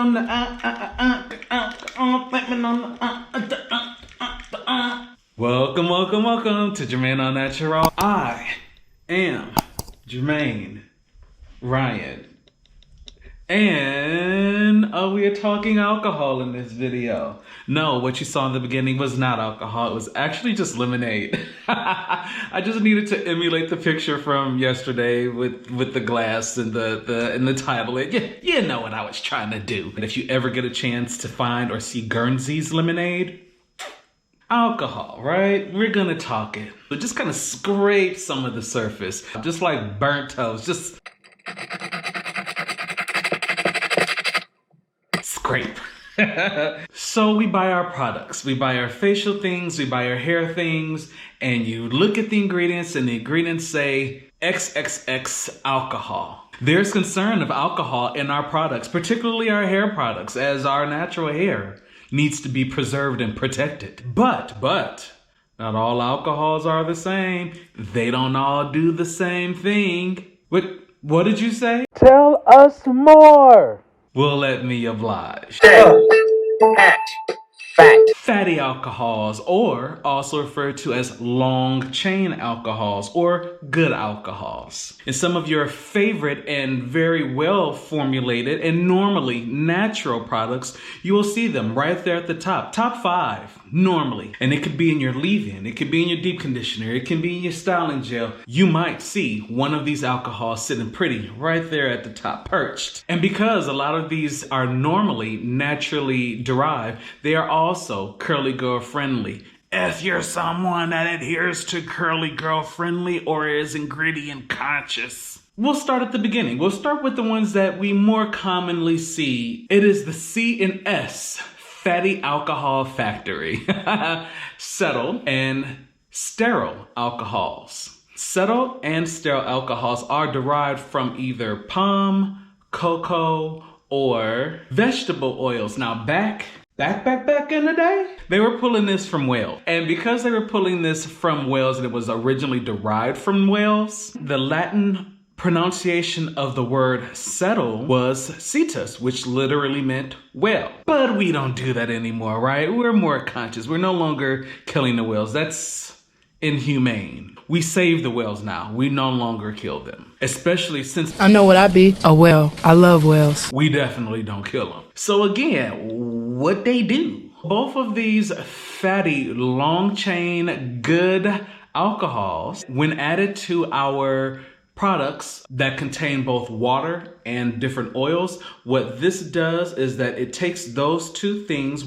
on the Welcome to JermaineAuNatural. I am Jermaine Ryan. And we are talking alcohol in this video. No, what you saw in the beginning was not alcohol. It was actually just lemonade. I just needed to emulate the picture from yesterday with the glass and the title. You know what I was trying to do. And if you ever get a chance to find or see Guernsey's lemonade, alcohol, right? We're gonna talk it. But just kind of scrape some of the surface. Just like burnt toast. Just scrape. So we buy our products. We buy our facial things, we buy our hair things, and you look at the ingredients and the ingredients say XXX alcohol. There's concern of alcohol in our products, particularly our hair products, as our natural hair needs to be preserved and protected. But not all alcohols are the same. They don't all do the same thing. What did you say? Tell us more. Well, let me oblige. Fatty alcohols, or also referred to as long chain alcohols or good alcohols. In some of your favorite and very well formulated and normally natural products, you will see them right there at the top 5 normally. And it could be in your leave-in, it could be in your deep conditioner, it can be in your styling gel. You might see one of these alcohols sitting pretty right there at the top, perched. And because a lot of these are normally naturally derived, they are also curly girl friendly. If you're someone that adheres to curly girl friendly or is ingredient conscious. We'll start at the beginning. We'll start with the ones that we more commonly see. It is the C&S fatty alcohol factory. Cetyl and sterile alcohols. Cetyl and sterile alcohols are derived from either palm, cocoa, or vegetable oils. Now back in the day, they were pulling this from whales. And because they were pulling this from whales and it was originally derived from whales, the Latin pronunciation of the word cetyl was cetus, which literally meant whale. But we don't do that anymore, right? We're more conscious. We're no longer killing the whales. That's inhumane. We save the whales now. We no longer kill them. Especially since I know what I'd be, a whale. I love whales. We definitely don't kill them. So again, what they do. Both of these fatty, long chain, good alcohols, when added to our products that contain both water and different oils, what this does is that it takes those two things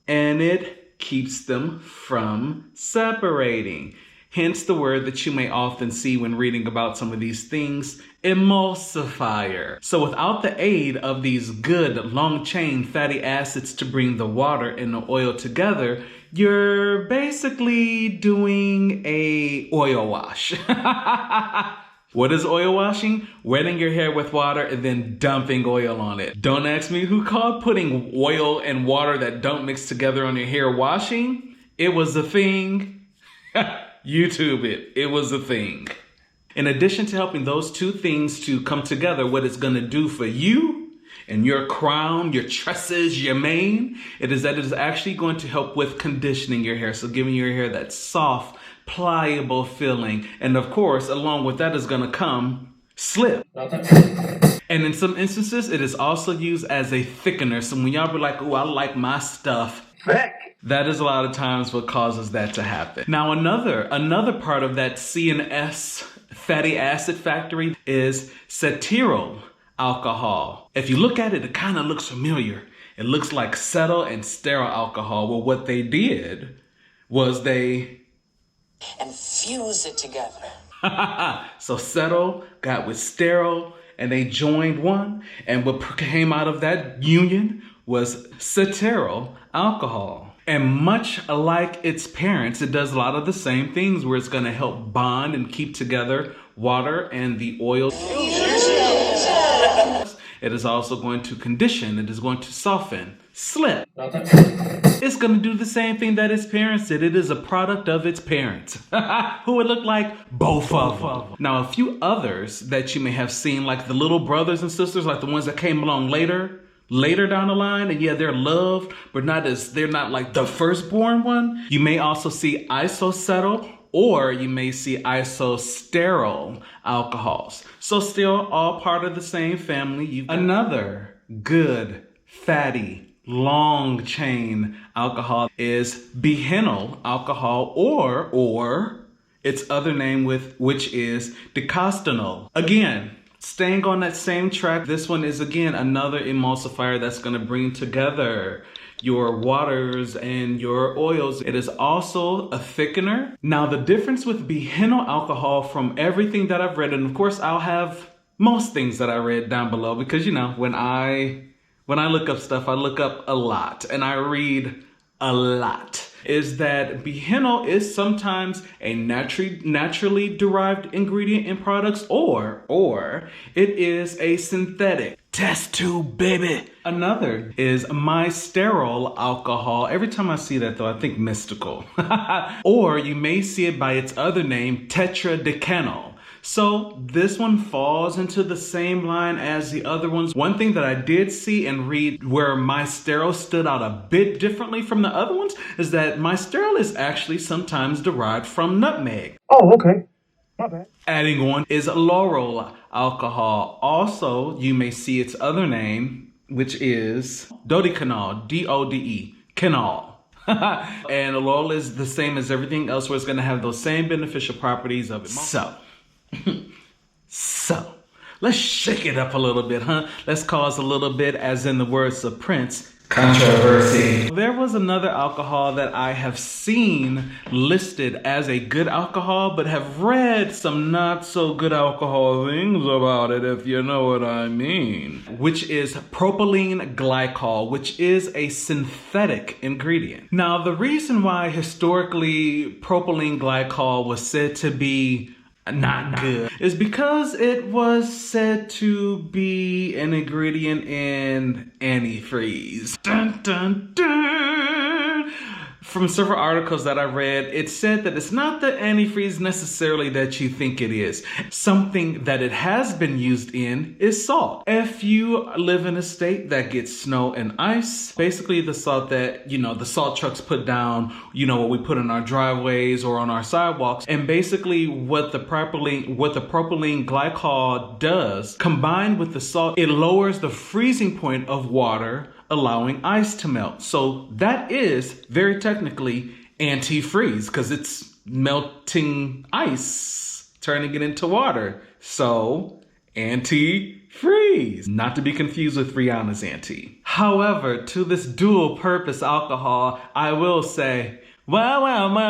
and it keeps them from separating. Hence the word that you may often see when reading about some of these things, emulsifier. So without the aid of these good long chain fatty acids to bring the water and the oil together, you're basically doing a oil wash. What is oil washing? Wetting your hair with water and then dumping oil on it. Don't ask me who called putting oil and water that don't mix together on your hair washing. It was a thing. YouTube it. It was a thing. In addition to helping those two things to come together, what it's going to do for you and your crown, your tresses, your mane, it is actually going to help with conditioning your hair. So giving your hair that soft, pliable feeling. And of course, along with that is going to come slip. And in some instances, it is also used as a thickener. So when y'all be like, oh, I like my stuff thick, that is a lot of times what causes that to happen. Now, another part of that C&S fatty acid factory is cetyl alcohol. If you look at it, it kind of looks familiar. It looks like cetyl and sterile alcohol. Well, what they did was they fuse it together. So cetyl got with sterile and they joined one, and what came out of that union was cetyl alcohol. And much like its parents, it does a lot of the same things where it's going to help bond and keep together water and the oil. It is also going to condition. It is going to soften, slip. It's going to do the same thing that its parents did. It is a product of its parents. Who would look like both of them. Now, a few others that you may have seen, like the little brothers and sisters, like the ones that came along later down the line, and yeah, they're loved, but they're not like the firstborn one. You may also see isocetyl, or you may see isosteryl alcohols. So still all part of the same family. You've another good, fatty, long chain alcohol is Behenyl alcohol, or its other name which is dicostanol. Again, staying on that same track, this one is again another emulsifier that's going to bring together your waters and your oils. It is also a thickener. Now, the difference with Behenyl alcohol from everything that I've read, and of course I'll have most things that I read down below, because you know, when I look up stuff, I look up a lot and I read a lot, is that Behenyl is sometimes a naturally derived ingredient in products, or it is a synthetic. Test tube, baby. Another is mysterol alcohol. Every time I see that though, I think mystical. Or you may see it by its other name, tetradecanol. So this one falls into the same line as the other ones. One thing that I did see and read where mysterol stood out a bit differently from the other ones is that mysterol is actually sometimes derived from nutmeg. Oh, okay. My bad. Adding on is Laurel alcohol. Also, you may see its other name, which is dodecanol, D-O-D-E, canol. And Laurel is the same as everything else, where it's going to have those same beneficial properties of it. So, let's shake it up a little bit, huh? Let's cause a little bit, as in the words of Prince, controversy. There was another alcohol that I have seen listed as a good alcohol, but have read some not so good alcohol things about it, if you know what I mean, which is propylene glycol, which is a synthetic ingredient. Now, the reason why historically propylene glycol was said to be not good is because it was said to be an ingredient in antifreeze. Dun, dun, dun. From several articles that I read, it said that it's not the antifreeze necessarily that you think it is. Something that it has been used in is salt. If you live in a state that gets snow and ice, basically the salt that, the salt trucks put down, what we put in our driveways or on our sidewalks, and basically what the propylene glycol does, combined with the salt, it lowers the freezing point of water, allowing ice to melt. So that is very technically antifreeze, because it's melting ice, turning it into water. So antifreeze, not to be confused with Rihanna's anti. However, to this dual purpose alcohol, I will say, propylene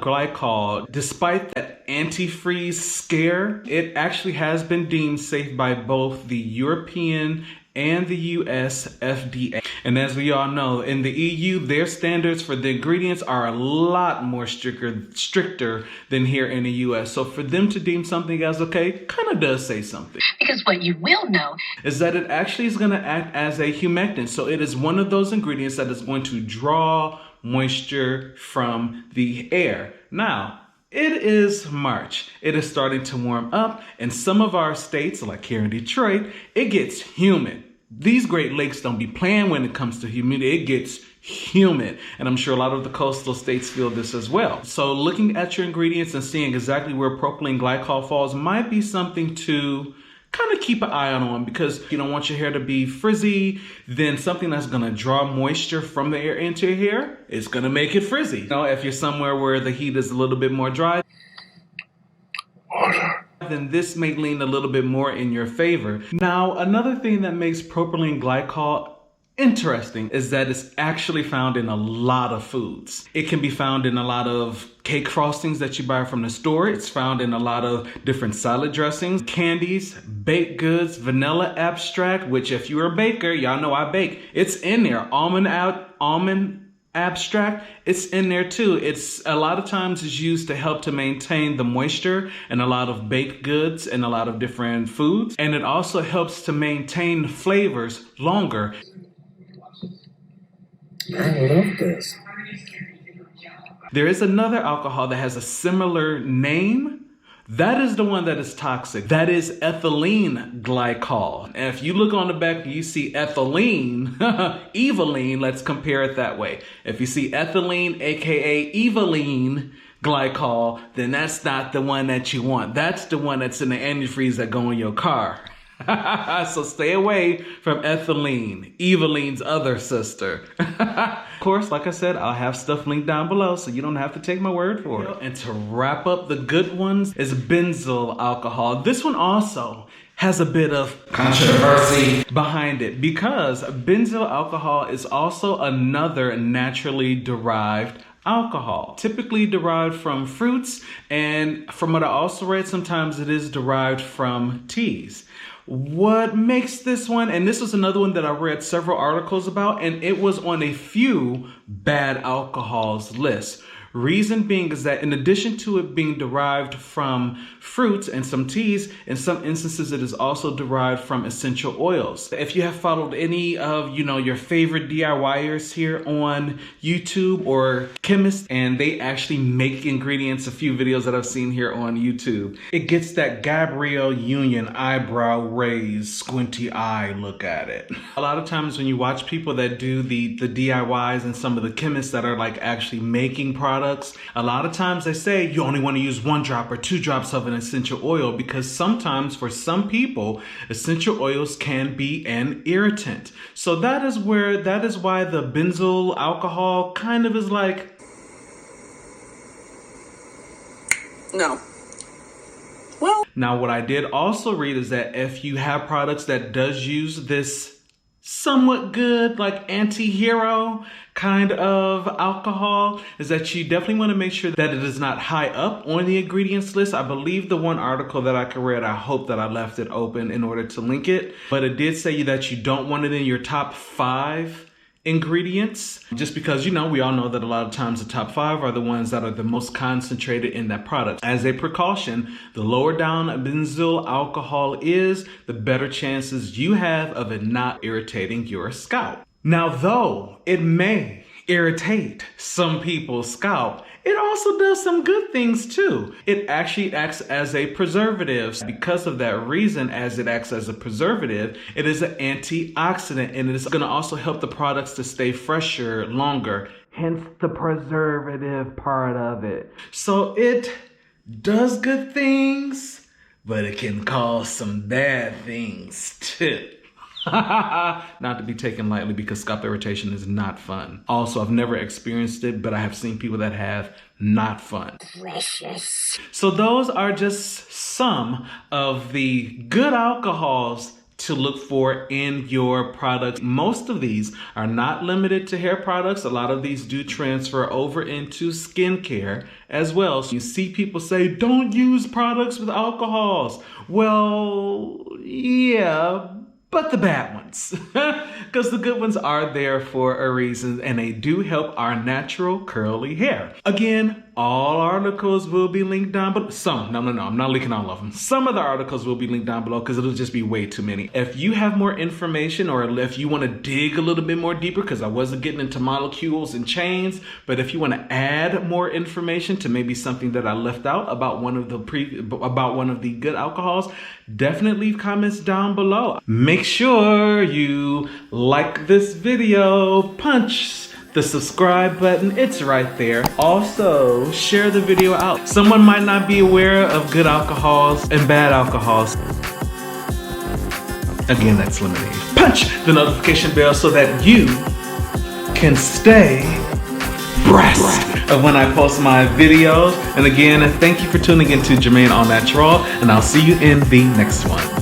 glycol, despite that antifreeze scare, it actually has been deemed safe by both the European and the US FDA. And as we all know, in the EU, their standards for the ingredients are a lot more stricter than here in the US. So for them to deem something as okay, kind of does say something. Because what you will know is that it actually is going to act as a humectant. So it is one of those ingredients that is going to draw moisture from the air. Now, it is March. It is starting to warm up. In some of our states, like here in Detroit, it gets humid. These Great Lakes don't be playing when it comes to humidity. It gets humid. And I'm sure a lot of the coastal states feel this as well. So looking at your ingredients and seeing exactly where propylene glycol falls might be something to kind of keep an eye on, because you don't want your hair to be frizzy. Then something that's going to draw moisture from the air into your hair is going to make it frizzy. If you're somewhere where the heat is a little bit more dry, then this may lean a little bit more in your favor. Now, another thing that makes propylene glycol interesting is that it's actually found in a lot of foods. It can be found in a lot of cake frostings that you buy from the store. It's found in a lot of different salad dressings, candies, baked goods, vanilla extract, which if you're a baker, y'all know I bake. It's in there. Almond abstract, it's in there too. It's a lot of times is used to help to maintain the moisture in a lot of baked goods and a lot of different foods. And it also helps to maintain flavors longer. I love this. There is another alcohol that has a similar name. That is the one that is toxic. That is ethylene glycol. And if you look on the back and you see ethylene, Eveline, let's compare it that way. If you see ethylene, aka Eveline glycol, then that's not the one that you want. That's the one that's in the antifreeze that go in your car. So stay away from ethylene, Eveline's other sister. Of course, like I said, I'll have stuff linked down below so you don't have to take my word for it. And to wrap up the good ones is benzyl alcohol. This one also has a bit of controversy behind it because benzyl alcohol is also another naturally derived alcohol, typically derived from fruits, and from what I also read, sometimes it is derived from teas. What makes this one, and this was another one that I read several articles about, and it was on a few bad alcohols list. Reason being is that in addition to it being derived from fruits and some teas, in some instances it is also derived from essential oils. If you have followed any of, your favorite DIYers here on YouTube or chemists, and they actually make ingredients, a few videos that I've seen here on YouTube, it gets that Gabrielle Union eyebrow raise, squinty eye look at it. A lot of times when you watch people that do the DIYs and some of the chemists that are like actually making products, a lot of times they say you only want to use 1 drop or 2 drops of an essential oil because sometimes for some people, essential oils can be an irritant. So that is why the benzyl alcohol kind of is like, No. Well, now what I did also read is that if you have products that does use this somewhat good, like anti-hero kind of alcohol, is that you definitely want to make sure that it is not high up on the ingredients list. I believe the one article that I could read, I hope that I left it open in order to link it, but it did say that you don't want it in your top 5 ingredients, just because we all know that a lot of times the top 5 are the ones that are the most concentrated in that product. As a precaution, the lower down benzyl alcohol is, the better chances you have of it not irritating your scalp. Now, though it may irritate some people's scalp, it also does some good things too. It actually acts as a preservative. Because of that reason, as it acts as a preservative, it is an antioxidant, and it is going to also help the products to stay fresher longer, hence the preservative part of it. So it does good things, but it can cause some bad things too. Not to be taken lightly, because scalp irritation is not fun. Also, I've never experienced it, but I have seen people that have. Not fun. precious. So those are just some of the good alcohols to look for in your product. Most of these are not limited to hair products. A lot of these do transfer over into skincare as well. So you see people say, don't use products with alcohols. Well, yeah, but the bad ones, because the good ones are there for a reason, and they do help our natural curly hair. Again, all articles will be linked down below. I'm not linking all of them. Some of the articles will be linked down below because it'll just be way too many. If you have more information, or if you want to dig a little bit more deeper, because I wasn't getting into molecules and chains, but if you want to add more information to maybe something that I left out about one of the good alcohols, definitely leave comments down below. Make sure you like this video, punch the subscribe button, it's right there. Also, share the video out. Someone might not be aware of good alcohols and bad alcohols. Again, that's lemonade. Punch the notification bell so that you can stay abreast of when I post my videos. And again, thank you for tuning into JermaineAuNatural, and I'll see you in the next one.